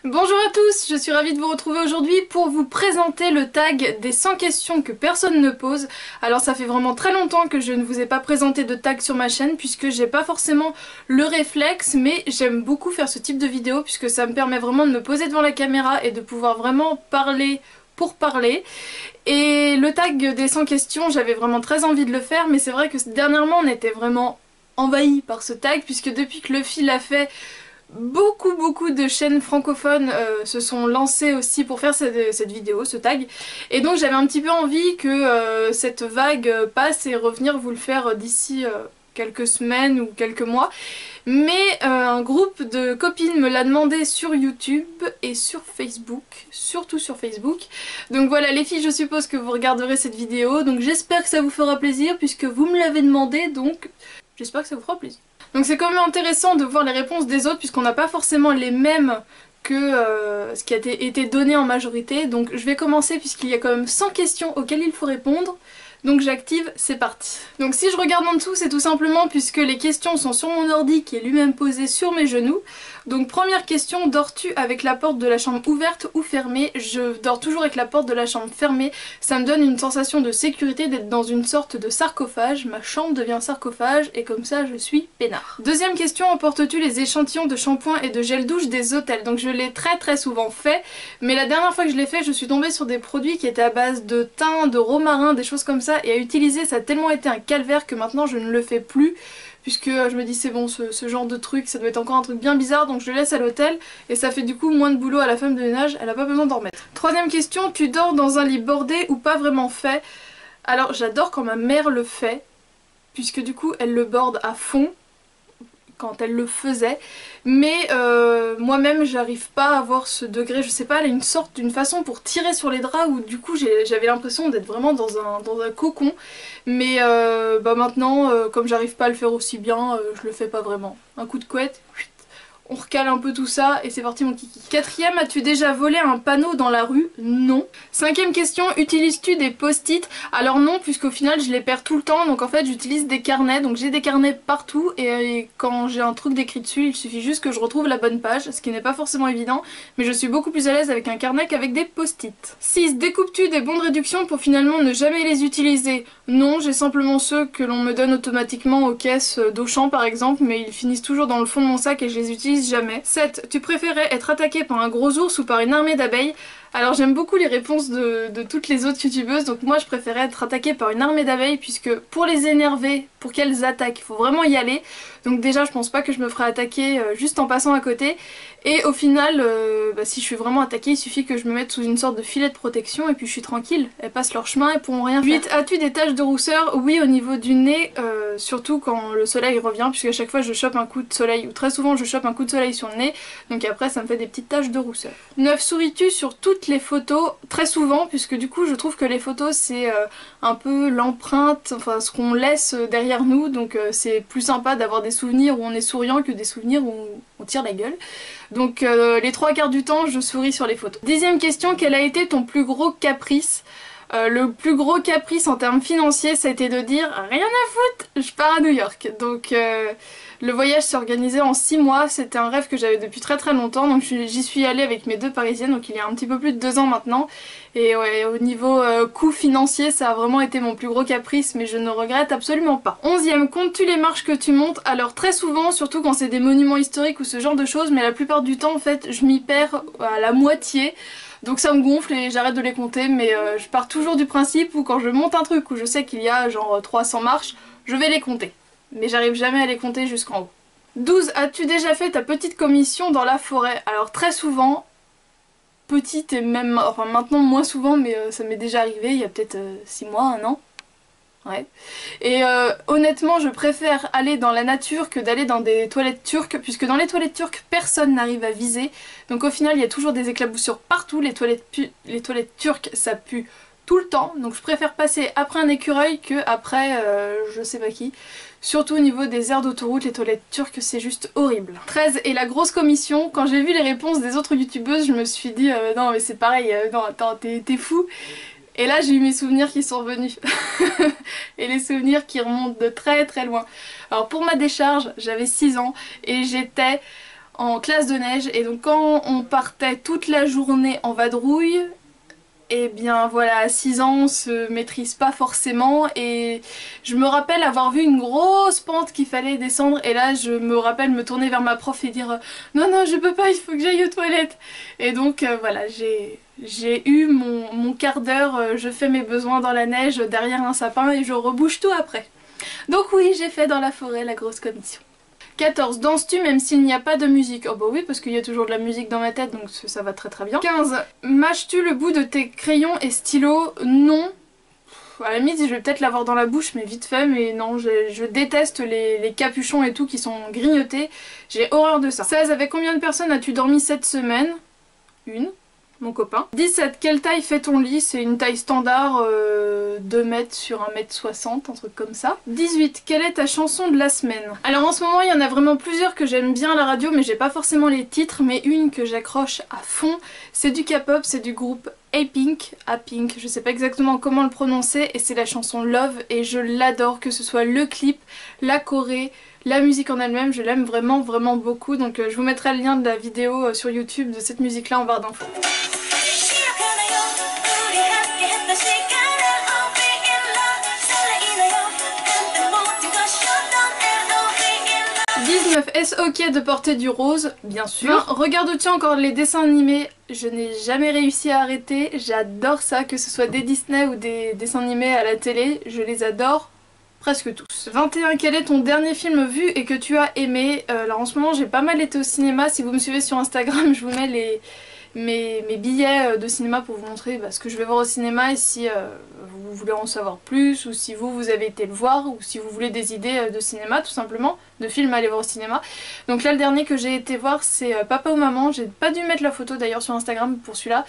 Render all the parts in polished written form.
Bonjour à tous, je suis ravie de vous retrouver aujourd'hui pour vous présenter le tag des 100 questions que personne ne pose. Alors ça fait vraiment très longtemps que je ne vous ai pas présenté de tag sur ma chaîne puisque j'ai pas forcément le réflexe, mais j'aime beaucoup faire ce type de vidéo puisque ça me permet vraiment de me poser devant la caméra et de pouvoir vraiment parler pour parler. Et le tag des 100 questions, j'avais vraiment très envie de le faire, mais c'est vrai que dernièrement on était vraiment envahi par ce tag puisque depuis que Luffy l'a fait, beaucoup de chaînes francophones se sont lancées aussi pour faire cette vidéo, ce tag. Et donc j'avais un petit peu envie que cette vague passe et revenir vous le faire d'ici quelques semaines ou quelques mois. Mais un groupe de copines me l'a demandé sur YouTube et sur Facebook, surtout sur Facebook. Donc voilà les filles, je suppose que vous regarderez cette vidéo, donc j'espère que ça vous fera plaisir puisque vous me l'avez demandé, donc j'espère que ça vous fera plaisir. Donc c'est quand même intéressant de voir les réponses des autres puisqu'on n'a pas forcément les mêmes que ce qui a été donné en majorité. Donc je vais commencer puisqu'il y a quand même 100 questions auxquelles il faut répondre. Donc j'active, c'est parti. Donc si je regarde en dessous, c'est tout simplement puisque les questions sont sur mon ordi qui est lui-même posé sur mes genoux. Donc première question, dors-tu avec la porte de la chambre ouverte ou fermée? Je dors toujours avec la porte de la chambre fermée. Ça me donne une sensation de sécurité d'être dans une sorte de sarcophage. Ma chambre devient sarcophage et comme ça je suis peinard. Deuxième question, emportes-tu les échantillons de shampoing et de gel douche des hôtels? Donc je l'ai très souvent fait, mais la dernière fois que je l'ai fait, je suis tombée sur des produits qui étaient à base de thym, de romarin, des choses comme ça, et à utiliser ça a tellement été un calvaire que maintenant je ne le fais plus puisque je me dis c'est bon, ce genre de truc ça doit être encore un truc bien bizarre, donc je le laisse à l'hôtel et ça fait du coup moins de boulot à la femme de ménage, elle a pas besoin d'en remettre. Troisième question, tu dors dans un lit bordé ou pas vraiment fait? Alors j'adore quand ma mère le fait puisque du coup elle le borde à fond quand elle le faisait, mais moi-même j'arrive pas à avoir ce degré, je sais pas, elle a une sorte d'une façon pour tirer sur les draps où du coup j'avais l'impression d'être vraiment dans un cocon, mais maintenant comme j'arrive pas à le faire aussi bien, je le fais pas vraiment. Un coup de couette, on recale un peu tout ça et c'est parti mon kiki. Quatrième, as-tu déjà volé un panneau dans la rue? Non. Cinquième question, utilises-tu des post-it? Alors non, puisqu'au final je les perds tout le temps, donc en fait j'utilise des carnets, donc j'ai des carnets partout et quand j'ai un truc d'écrit dessus, il suffit juste que je retrouve la bonne page, ce qui n'est pas forcément évident, mais je suis beaucoup plus à l'aise avec un carnet qu'avec des post-it. 6. Découpes-tu des bons de réduction pour finalement ne jamais les utiliser? Non, j'ai simplement ceux que l'on me donne automatiquement aux caisses d'Auchan par exemple, mais ils finissent toujours dans le fond de mon sac et je les utilise jamais. 7. Tu préférais être attaqué par un gros ours ou par une armée d'abeilles? Alors j'aime beaucoup les réponses de toutes les autres youtubeuses, donc moi je préférais être attaquée par une armée d'abeilles puisque pour les énerver, pour qu'elles attaquent, il faut vraiment y aller. Donc déjà je pense pas que je me ferais attaquer juste en passant à côté. Et au final, si je suis vraiment attaquée, il suffit que je me mette sous une sorte de filet de protection et puis je suis tranquille. Elles passent leur chemin et pourront rien faire. 8. As-tu des taches de rousseur? Oui, au niveau du nez, surtout quand le soleil revient, puisqu'à chaque fois je chope un coup de soleil, ou très souvent je chope un coup de soleil sur le nez, donc après ça me fait des petites taches de rousseur. 9. Souris-tu sur toutes les photos? Très souvent, puisque du coup je trouve que les photos c'est un peu l'empreinte, enfin ce qu'on laisse derrière nous, donc c'est plus sympa d'avoir des souvenirs où on est souriant que des souvenirs où on tire la gueule. Donc les 3/4 du temps je souris sur les photos. 10e question, quel a été ton plus gros caprice? Le plus gros caprice en termes financiers, ça a été de dire rien à foutre, je pars à New York. Donc le voyage s'est organisé en 6 mois, c'était un rêve que j'avais depuis très longtemps, donc j'y suis allée avec mes 2 parisiennes, donc il y a un petit peu plus de 2 ans maintenant. Et ouais, au niveau coût financier, ça a vraiment été mon plus gros caprice, mais je ne regrette absolument pas. 11e, comptes-tu les marches que tu montes? Alors très souvent, surtout quand c'est des monuments historiques ou ce genre de choses, mais la plupart du temps en fait je m'y perds à la moitié. Donc ça me gonfle et j'arrête de les compter, mais je pars toujours du principe où quand je monte un truc où je sais qu'il y a genre 300 marches, je vais les compter. Mais j'arrive jamais à les compter jusqu'en haut. 12. As-tu déjà fait ta petite commission dans la forêt? Alors très souvent, petite et même, enfin maintenant moins souvent, mais ça m'est déjà arrivé il y a peut-être 6 mois, 1 an. Ouais. Et honnêtement je préfère aller dans la nature que d'aller dans des toilettes turques, puisque dans les toilettes turques personne n'arrive à viser, donc au final il y a toujours des éclaboussures partout, les toilettes turques ça pue tout le temps, donc je préfère passer après un écureuil que après je sais pas qui. Surtout au niveau des aires d'autoroute, les toilettes turques c'est juste horrible. 13. Et la grosse commission, quand j'ai vu les réponses des autres youtubeuses je me suis dit non mais c'est pareil, non attends t'es fou. Et là j'ai eu mes souvenirs qui sont revenus. Et les souvenirs qui remontent de très loin. Alors pour ma décharge, j'avais 6 ans et j'étais en classe de neige et donc quand on partait toute la journée en vadrouille, et bien voilà, à 6 ans on se maîtrise pas forcément et je me rappelle avoir vu une grosse pente qu'il fallait descendre et là je me rappelle me tourner vers ma prof et dire non non je peux pas, il faut que j'aille aux toilettes. Et donc voilà, j'ai eu mon quart d'heure, je fais mes besoins dans la neige derrière un sapin et je rebouche tout après. Donc oui, j'ai fait dans la forêt la grosse commission. 14. Danses-tu même s'il n'y a pas de musique? Oh bah oui, parce qu'il y a toujours de la musique dans ma tête, donc ça va très très bien. 15. Mâches-tu le bout de tes crayons et stylos? Non. À la limite, je vais peut-être l'avoir dans la bouche, mais vite fait, mais non, je déteste les capuchons et tout qui sont grignotés. J'ai horreur de ça. 16. Avec combien de personnes as-tu dormi cette semaine? Une. Mon copain. 17. Quelle taille fait ton lit? C'est une taille standard, 2 mètres sur 1,60 m, un truc comme ça. 18. Quelle est ta chanson de la semaine? Alors en ce moment il y en a vraiment plusieurs que j'aime bien à la radio mais j'ai pas forcément les titres, mais une que j'accroche à fond, c'est du K-pop, c'est du groupe A-Pink, je sais pas exactement comment le prononcer, et c'est la chanson Love et je l'adore, que ce soit le clip, la choré, la musique en elle-même, je l'aime vraiment vraiment beaucoup, donc je vous mettrai le lien de la vidéo sur YouTube de cette musique là en barre d'infos. 19. Est-ce ok de porter du rose? Bien sûr. 20. Regardes-tu encore les dessins animés? Je n'ai jamais réussi à arrêter, j'adore ça, que ce soit des Disney ou des dessins animés à la télé, je les adore presque tous. 21. Quel est ton dernier film vu et que tu as aimé? Alors en ce moment j'ai pas mal été au cinéma, si vous me suivez sur Instagram je vous mets mes billets de cinéma pour vous montrer ce que je vais voir au cinéma et si vous voulez en savoir plus ou si vous avez été le voir ou si vous voulez des idées de cinéma tout simplement, de films à aller voir au cinéma. Donc là le dernier que j'ai été voir c'est Papa ou Maman, j'ai pas dû mettre la photo d'ailleurs sur Instagram pour celui-là.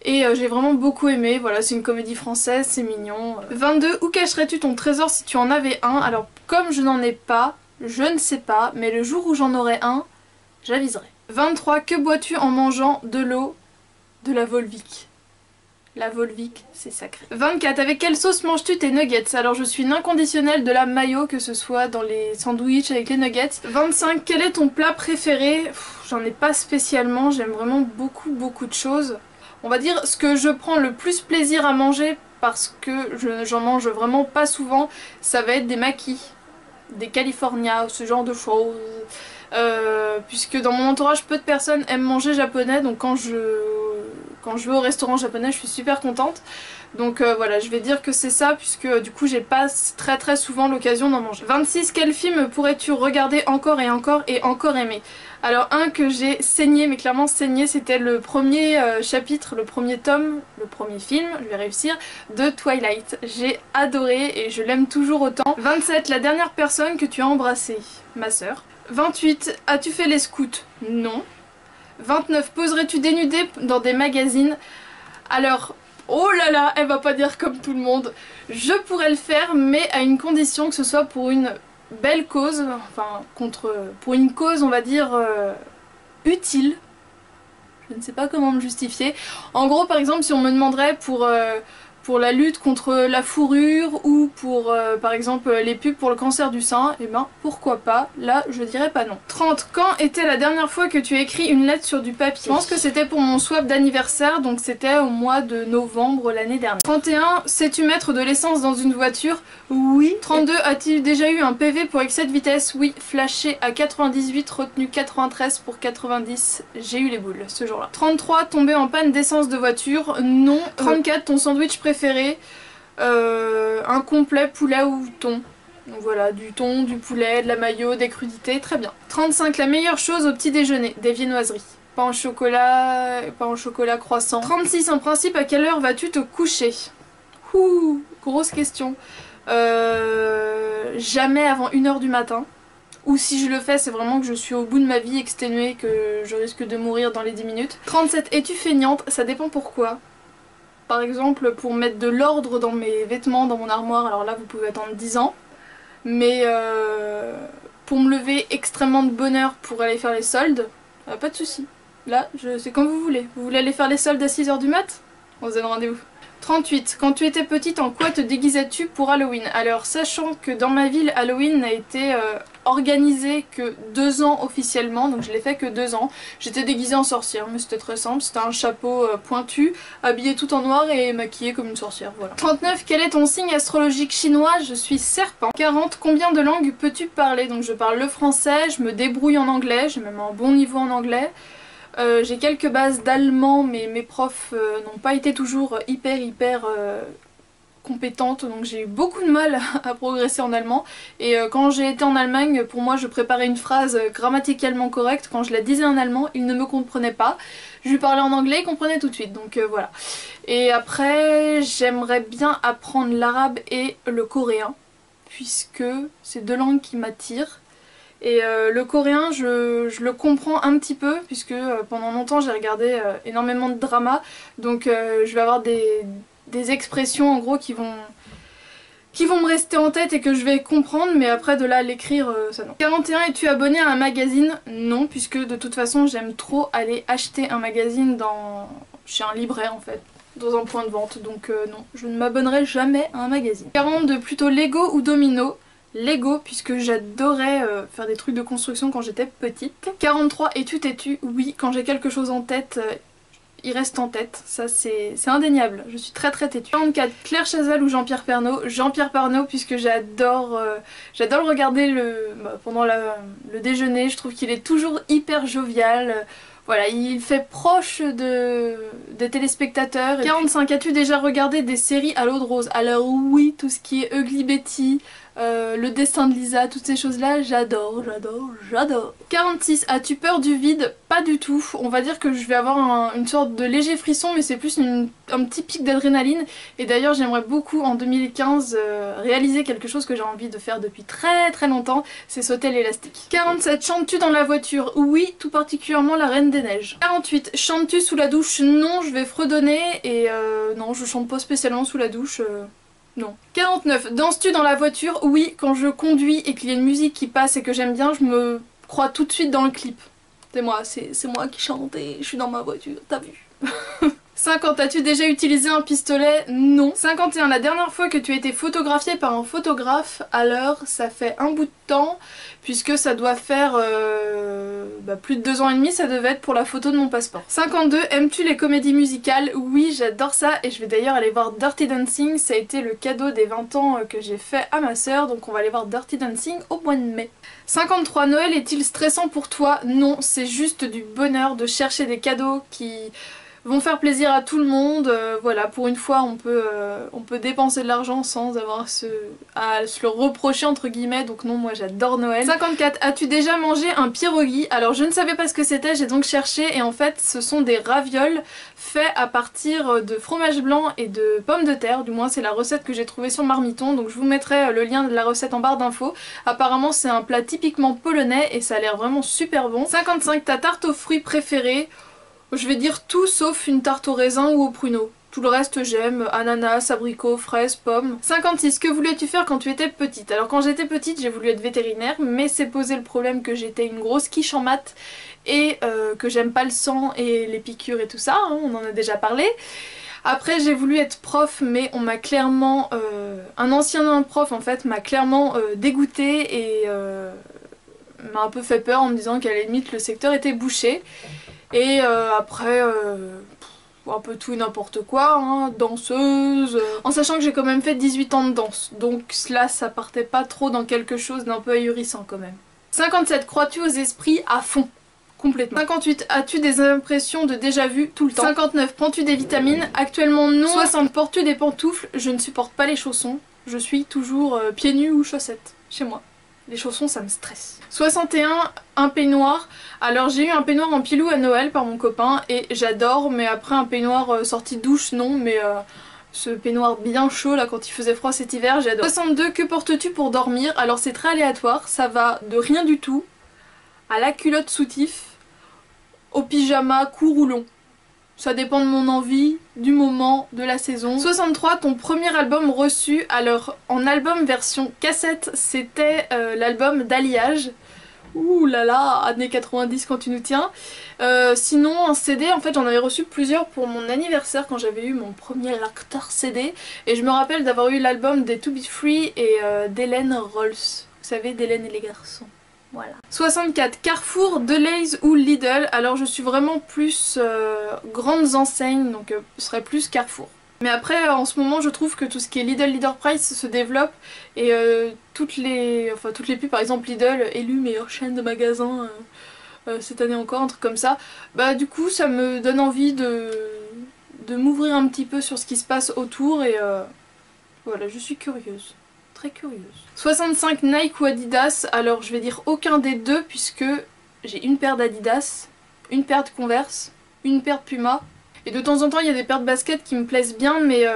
Et j'ai vraiment beaucoup aimé, voilà, c'est une comédie française, c'est mignon. 22. Où cacherais-tu ton trésor si tu en avais un? Alors comme je n'en ai pas, je ne sais pas, mais le jour où j'en aurai un, j'aviserai. 23. Que bois-tu en mangeant de l'eau? De la Volvic. La Volvic, c'est sacré. 24. Avec quelle sauce manges-tu tes nuggets? Alors je suis une inconditionnelle de la mayo, que ce soit dans les sandwichs avec les nuggets. 25. Quel est ton plat préféré? J'en ai pas spécialement, j'aime vraiment beaucoup de choses. On va dire ce que je prends le plus plaisir à manger parce que j'en mange vraiment pas souvent, ça va être des makis, des California, ce genre de choses. Puisque dans mon entourage peu de personnes aiment manger japonais, donc quand je vais au restaurant japonais je suis super contente. Donc voilà, je vais dire que c'est ça puisque du coup j'ai pas très souvent l'occasion d'en manger. 26. Quel film pourrais-tu regarder encore et encore aimer? Alors un que j'ai saigné, mais clairement saigné, c'était le premier chapitre, le premier tome, le premier film, je vais réussir, de Twilight. J'ai adoré et je l'aime toujours autant. 27. La dernière personne que tu as embrassée? Ma sœur. 28. As-tu fait les scouts? Non. 29. Poserais-tu dénudée dans des magazines? Alors, oh là là, elle va pas dire comme tout le monde. Je pourrais le faire, mais à une condition, que ce soit pour une belle cause, enfin pour une cause on va dire utile. Je ne sais pas comment me justifier. En gros par exemple si on me demanderait pour la lutte contre la fourrure ou pour par exemple les pubs pour le cancer du sein, et ben pourquoi pas, là je dirais pas non. 30. Quand était la dernière fois que tu as écrit une lettre sur du papier? Je pense que c'était pour mon swap d'anniversaire, donc c'était au mois de novembre l'année dernière. 31. Sais-tu mettre de l'essence dans une voiture? Oui. 32. As-tu déjà eu un PV pour excès de vitesse? Oui. Flashé à 98, retenu 93 pour 90, j'ai eu les boules ce jour-là. 33. Tombé en panne d'essence de voiture? Non. 34. Ton sandwich préféré? Un complet poulet ou thon. Donc voilà, du thon, du poulet, de la mayo, des crudités, très bien. 35. La meilleure chose au petit déjeuner? Des viennoiseries. Pain au chocolat croissant. 36. En principe, à quelle heure vas-tu te coucher? Ouh, grosse question. Jamais avant 1 h du matin. Ou si je le fais, c'est vraiment que je suis au bout de ma vie exténuée, que je risque de mourir dans les 10 minutes. 37. Es-tu feignante? Ça dépend pourquoi. Par exemple pour mettre de l'ordre dans mes vêtements, dans mon armoire, alors là vous pouvez attendre 10 ans. Mais pour me lever extrêmement de bonne heure pour aller faire les soldes, pas de soucis. Là, c'est comme vous voulez. Vous voulez aller faire les soldes à 6 h du mat? On se donne rendez-vous. 38. Quand tu étais petite, en quoi te déguisais-tu pour Halloween? Alors sachant que dans ma ville Halloween a été organisé que 2 ans officiellement, donc je l'ai fait que 2 ans. J'étais déguisée en sorcière, mais c'était très simple, c'était un chapeau pointu, habillée tout en noir et maquillée comme une sorcière, voilà. 39, quel est ton signe astrologique chinois? Je suis serpent. 40, combien de langues peux-tu parler? Donc je parle le français, je me débrouille en anglais, j'ai même un bon niveau en anglais. J'ai quelques bases d'allemand, mais mes profs n'ont pas été toujours hyper compétente, donc j'ai eu beaucoup de mal à progresser en allemand. Et quand j'ai été en Allemagne, pour moi je préparais une phrase grammaticalement correcte, quand je la disais en allemand, il ne me comprenait pas. Je lui parlais en anglais, il comprenait tout de suite, donc voilà. Et après, j'aimerais bien apprendre l'arabe et le coréen, puisque c'est 2 langues qui m'attirent. Et le coréen, je le comprends un petit peu, puisque pendant longtemps j'ai regardé énormément de dramas, donc je vais avoir des expressions en gros qui vont me rester en tête et que je vais comprendre, mais après de là à l'écrire, ça non. 41, es-tu abonné à un magazine? Non, puisque de toute façon j'aime trop aller acheter un magazine chez un libraire en fait, dans un point de vente, donc non, je ne m'abonnerai jamais à un magazine. 42, plutôt Lego ou Domino? Lego, puisque j'adorais faire des trucs de construction quand j'étais petite. 43, es-tu têtu? Oui, quand j'ai quelque chose en tête, il reste en tête, ça c'est indéniable, je suis très têtue. 44, Claire Chazal ou Jean-Pierre Pernaut? Jean-Pierre Pernaut, puisque j'adore le regarder pendant le déjeuner, je trouve qu'il est toujours hyper jovial. Voilà, il fait proche des téléspectateurs. 45, as-tu déjà regardé des séries à l'eau de rose? Alors oui, tout ce qui est Ugly Betty, le destin de Lisa, toutes ces choses là, j'adore. 46, as-tu peur du vide? Pas du tout, on va dire que je vais avoir une sorte de léger frisson, mais c'est plus un petit pic d'adrénaline. Et d'ailleurs j'aimerais beaucoup en 2015 réaliser quelque chose que j'ai envie de faire depuis très longtemps, c'est sauter l'élastique. 47, chantes-tu dans la voiture? Oui, tout particulièrement la Reine des Neiges. 48, chantes-tu sous la douche? Non, je vais fredonner et non, je chante pas spécialement sous la douche. Non. 49. Danses-tu dans la voiture? Oui, quand je conduis et qu'il y a une musique qui passe et que j'aime bien, je me crois tout de suite dans le clip. C'est moi qui chante et je suis dans ma voiture, t'as vu? 50. As-tu déjà utilisé un pistolet? Non. 51. La dernière fois que tu as été photographiée par un photographe, alors ça fait un bout de temps, puisque ça doit faire plus de 2 ans et demi, ça devait être pour la photo de mon passeport. 52. Aimes-tu les comédies musicales? Oui, j'adore ça et je vais d'ailleurs aller voir Dirty Dancing, ça a été le cadeau des 20 ans que j'ai fait à ma sœur, donc on va aller voir Dirty Dancing au mois de mai. 53. Noël est-il stressant pour toi? Non, c'est juste du bonheur de chercher des cadeaux qui vont faire plaisir à tout le monde. Voilà, pour une fois on peut dépenser de l'argent sans avoir à se le reprocher entre guillemets, donc non, moi j'adore Noël. 54. As-tu déjà mangé un pierogi? Alors je ne savais pas ce que c'était, j'ai donc cherché et en fait ce sont des ravioles faits à partir de fromage blanc et de pommes de terre, du moins c'est la recette que j'ai trouvée sur Marmiton, donc je vous mettrai le lien de la recette en barre d'infos. Apparemment c'est un plat typiquement polonais et ça a l'air vraiment super bon. 55. Ta tarte aux fruits préférée? Je vais dire tout sauf une tarte au raisin ou au pruneau. Tout le reste j'aime, ananas, abricots, fraises, pommes. 56. Que voulais-tu faire quand tu étais petite? Alors quand j'étais petite j'ai voulu être vétérinaire, mais c'est posé le problème que j'étais une grosse quiche en maths et que j'aime pas le sang et les piqûres et tout ça, hein, on en a déjà parlé. Après j'ai voulu être prof, mais on m'a clairement, un ancien prof en fait m'a clairement dégoûtée et m'a un peu fait peur en me disant qu'à la limite le secteur était bouché. Et après, un peu tout et n'importe quoi, hein, danseuse, en sachant que j'ai quand même fait 18 ans de danse, donc là ça partait pas trop dans quelque chose d'un peu ahurissant quand même. 57. Crois-tu aux esprits? À fond, complètement. 58. As-tu des impressions de déjà vu tout le temps? 59. Prends-tu des vitamines? Actuellement non. 60. Portes-tu des pantoufles? Je ne supporte pas les chaussons, je suis toujours pieds nus ou chaussettes chez moi. Les chaussons ça me stresse. 61. Un peignoir. Alors j'ai eu un peignoir en pilou à Noël par mon copain et j'adore, mais après un peignoir sorti de douche non, mais ce peignoir bien chaud là quand il faisait froid cet hiver j'adore. 62. Que portes-tu pour dormir? Alors c'est très aléatoire, ça va de rien du tout à la culotte soutif, au pyjama court ou long. Ça dépend de mon envie, du moment, de la saison. 63. Ton premier album reçu. Alors en album version cassette c'était l'album d'Alliage. Ouh là là, années 90 quand tu nous tiens. Sinon en CD en fait j'en avais reçu plusieurs pour mon anniversaire quand j'avais eu mon premier lecteur CD. Et je me rappelle d'avoir eu l'album des To Be Free et d'Hélène Rolls. Vous savez, d'Hélène et les garçons. Voilà. 64 Carrefour, Delhaize ou Lidl. Alors je suis vraiment plus grandes enseignes, donc ce serait plus Carrefour. Mais après en ce moment je trouve que tout ce qui est Lidl, Leader Price se développe et toutes les pubs, par exemple Lidl élue meilleure chaîne de magasins cette année encore, un truc comme ça, bah du coup ça me donne envie de m'ouvrir un petit peu sur ce qui se passe autour et voilà, je suis curieuse. Très curieuse. 65 Nike ou Adidas, alors je vais dire aucun des deux puisque j'ai une paire d'Adidas, une paire de Converse, une paire de Puma et de temps en temps il y a des paires de baskets qui me plaisent bien mais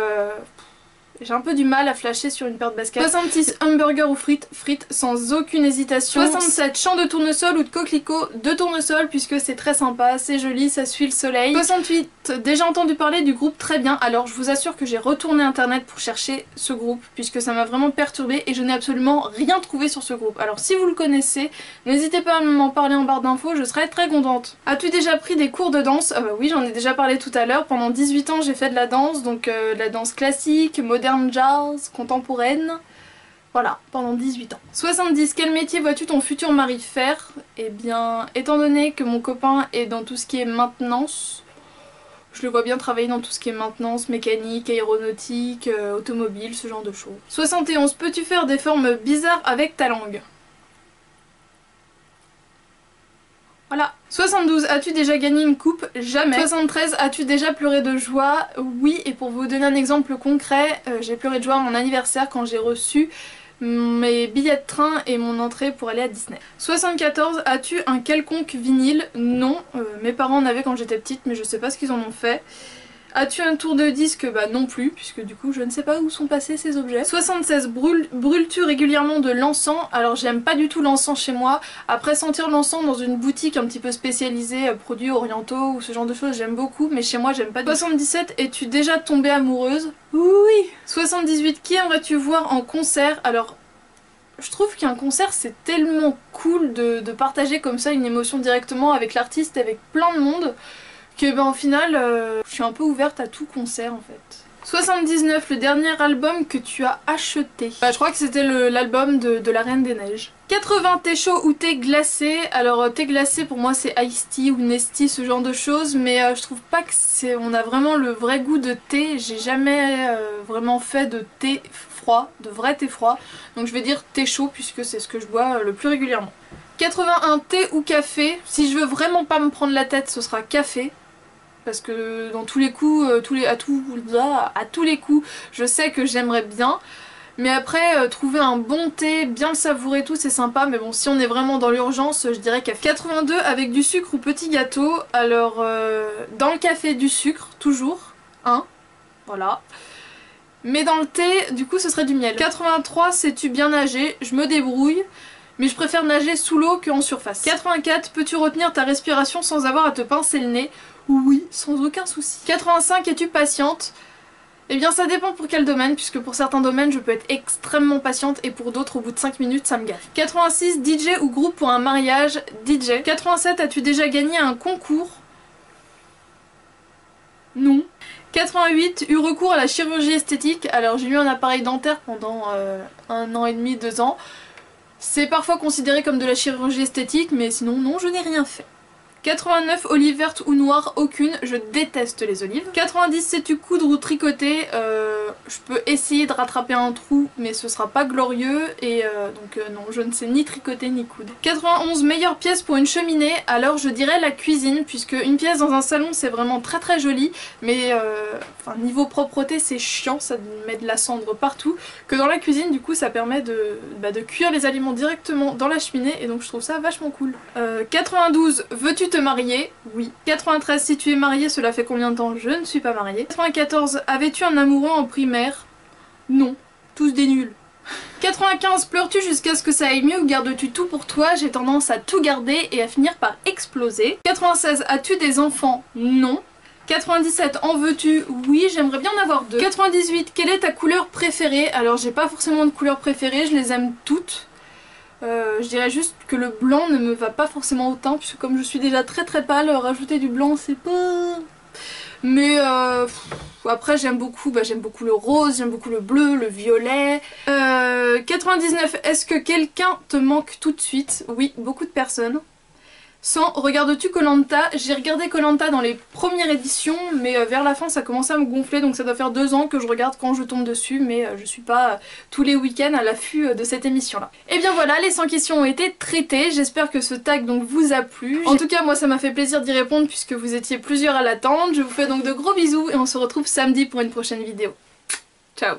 j'ai un peu du mal à flasher sur une paire de baskets. 66 hamburger ou frites, frites sans aucune hésitation. 67 champs de tournesol ou de coquelicot de tournesol puisque c'est très sympa, c'est joli, ça suit le soleil. 68 déjà entendu parler du groupe Très Bien, alors je vous assure que j'ai retourné internet pour chercher ce groupe puisque ça m'a vraiment perturbée et je n'ai absolument rien trouvé sur ce groupe. Alors si vous le connaissez, n'hésitez pas à m'en parler en barre d'infos, je serais très contente. As-tu déjà pris des cours de danse? Bah oui, j'en ai déjà parlé tout à l'heure, pendant 18 ans j'ai fait de la danse, donc de la danse classique, moderne, jazz, contemporaine, voilà, pendant 18 ans. 70, quel métier vois-tu ton futur mari faire? Eh bien, étant donné que mon copain est dans tout ce qui est maintenance, je le vois bien travailler dans tout ce qui est maintenance, mécanique, aéronautique, automobile, ce genre de choses. 71, peux-tu faire des formes bizarres avec ta langue? Voilà. 72, as-tu déjà gagné une coupe? Jamais. 73, as-tu déjà pleuré de joie? Oui, et pour vous donner un exemple concret, j'ai pleuré de joie à mon anniversaire quand j'ai reçu mes billets de train et mon entrée pour aller à Disney. 74, as-tu un quelconque vinyle? Non, mes parents en avaient quand j'étais petite mais je sais pas ce qu'ils en ont fait. As-tu un tour de disque? Bah non plus, puisque du coup je ne sais pas où sont passés ces objets. 76, brûles-tu régulièrement de l'encens? Alors j'aime pas du tout l'encens chez moi. Après sentir l'encens dans une boutique un petit peu spécialisée, produits orientaux ou ce genre de choses, j'aime beaucoup, mais chez moi j'aime pas du tout. 77, es-tu déjà tombée amoureuse? Oui. 78, qui aimerais-tu voir en concert? Alors je trouve qu'un concert c'est tellement cool de partager comme ça une émotion directement avec l'artiste, avec plein de monde, que ben au final je suis un peu ouverte à tout concert en fait. 79, le dernier album que tu as acheté? Bah je crois que c'était l'album de la Reine des Neiges. 80, thé chaud ou thé glacé? Alors thé glacé pour moi c'est Iced Tea ou Nestea, ce genre de choses, mais je trouve pas que on a vraiment le vrai goût de thé. J'ai jamais vraiment fait de thé froid, de vrai thé froid, donc je vais dire thé chaud puisque c'est ce que je bois le plus régulièrement. 81, thé ou café? Si je veux vraiment pas me prendre la tête, ce sera café. Parce que dans tous les coups, à tous les coups, je sais que j'aimerais bien. Mais après, trouver un bon thé, bien le savourer et tout, c'est sympa. Mais bon, si on est vraiment dans l'urgence, je dirais café. 82, avec du sucre ou petit gâteau? Alors, dans le café, du sucre, toujours. Hein, voilà. Mais dans le thé, du coup, ce serait du miel. 83, sais-tu bien nager? Je me débrouille. Mais je préfère nager sous l'eau qu'en surface. 84, peux-tu retenir ta respiration sans avoir à te pincer le nez? Oui, sans aucun souci. 85, es-tu patiente? Eh bien ça dépend pour quel domaine, puisque pour certains domaines je peux être extrêmement patiente et pour d'autres au bout de 5 minutes ça me gaffe. 86, DJ ou groupe pour un mariage? DJ. 87, as-tu déjà gagné un concours? Non. 88, eu recours à la chirurgie esthétique? Alors j'ai eu un appareil dentaire pendant 1 an et demi, 2 ans. C'est parfois considéré comme de la chirurgie esthétique, mais sinon non, je n'ai rien fait. 89, olive verte ou noire? Aucune, je déteste les olives. 90, sais-tu coudre ou tricoter? Je peux essayer de rattraper un trou mais ce sera pas glorieux et donc non, je ne sais ni tricoter ni coudre. 91, meilleure pièce pour une cheminée? Alors je dirais la cuisine, puisque une pièce dans un salon c'est vraiment très très joli, mais niveau propreté c'est chiant, ça met de la cendre partout, que dans la cuisine du coup ça permet de cuire les aliments directement dans la cheminée et donc je trouve ça vachement cool. 92, veux-tu te marier? Oui. 93, si tu es mariée, cela fait combien de temps? Je ne suis pas mariée. 94, avais-tu un amoureux en primaire? Non. Tous des nuls. 95, pleures-tu jusqu'à ce que ça aille mieux ou gardes-tu tout pour toi? J'ai tendance à tout garder et à finir par exploser. 96, as-tu des enfants? Non. 97, en veux-tu? Oui, j'aimerais bien en avoir 2. 98, quelle est ta couleur préférée? Alors j'ai pas forcément de couleur préférée, je les aime toutes. Je dirais juste que le blanc ne me va pas forcément au teint, puisque comme je suis déjà très très pâle, rajouter du blanc c'est pas... Mais après j'aime beaucoup le rose, j'aime beaucoup le bleu, le violet. 99, est-ce que quelqu'un te manque tout de suite? Oui, beaucoup de personnes. 100, regardes-tu koh Lanta? J'ai regardé koh Lanta dans les premières éditions, mais vers la fin ça commençait à me gonfler, donc ça doit faire 2 ans que je regarde quand je tombe dessus, mais je suis pas tous les week-ends à l'affût de cette émission là. Et bien voilà, les 100 questions ont été traitées, j'espère que ce tag donc vous a plu. En tout cas moi ça m'a fait plaisir d'y répondre puisque vous étiez plusieurs à l'attendre, je vous fais donc de gros bisous et on se retrouve samedi pour une prochaine vidéo. Ciao!